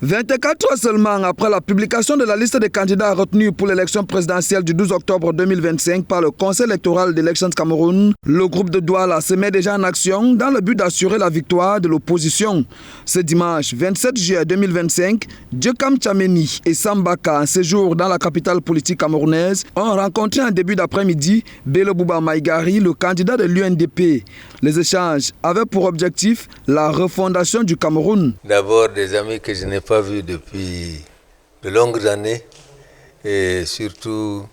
24 heures seulement après la publication de la liste des candidats retenus pour l'élection présidentielle du 12 octobre 2025 par le Conseil électoral d'Elections Cameroun, le groupe de Douala se met déjà en action dans le but d'assurer la victoire de l'opposition. Ce dimanche 27 juillet 2025, Djekam Tchameni et Sambaka, en séjour dans la capitale politique camerounaise, ont rencontré en début d'après-midi Bello Bouba Maïgari, le candidat de l'UNDP. Les échanges avaient pour objectif la refondation du Cameroun. D'abord des amis que je n'ai pas vus depuis de longues années et surtout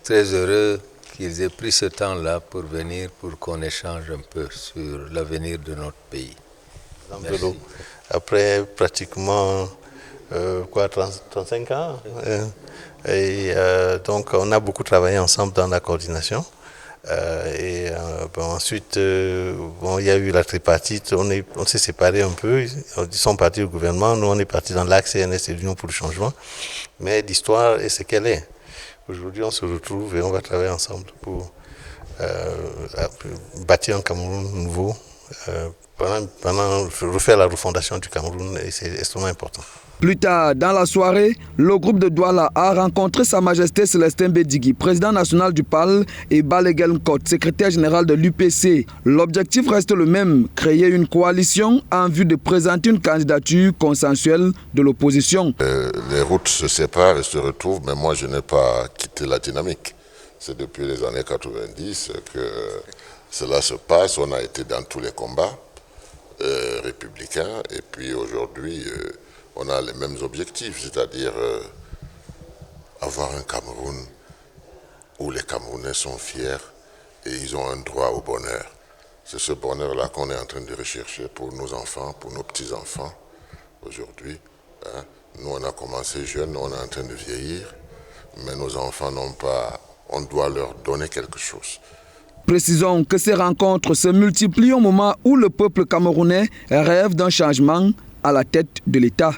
très heureux qu'ils aient pris ce temps-là pour venir, pour qu'on échange un peu sur l'avenir de notre pays. Merci. Après pratiquement 35 ans, donc on a beaucoup travaillé ensemble dans la coordination. Ensuite, il y a eu la tripartite, on s'est séparés un peu, ils sont partis au gouvernement, nous on est partis dans l'axe CNS et l'Union pour le changement, mais l'histoire est ce qu'elle est. Aujourd'hui on se retrouve et on va travailler ensemble pour bâtir un Cameroun nouveau, refaire la refondation du Cameroun, et c'est extrêmement important. Plus tard, dans la soirée, le groupe de Douala a rencontré Sa Majesté Célestin Bédigui, président national du PAL, et Baleguel Nkot, secrétaire général de l'UPC. L'objectif reste le même, créer une coalition en vue de présenter une candidature consensuelle de l'opposition. Les routes se séparent et se retrouvent, mais moi je n'ai pas quitté la dynamique. C'est depuis les années 90 que cela se passe. On a été dans tous les combats républicains, et puis aujourd'hui on a les mêmes objectifs, c'est-à-dire avoir un Cameroun où les Camerounais sont fiers et ils ont un droit au bonheur. C'est ce bonheur-là qu'on est en train de rechercher pour nos enfants, pour nos petits-enfants aujourd'hui. Nous, on a commencé jeunes, on est en train de vieillir, mais nos enfants n'ont pas, on doit leur donner quelque chose. Précisons que ces rencontres se multiplient au moment où le peuple camerounais rêve d'un changement à la tête de l'État.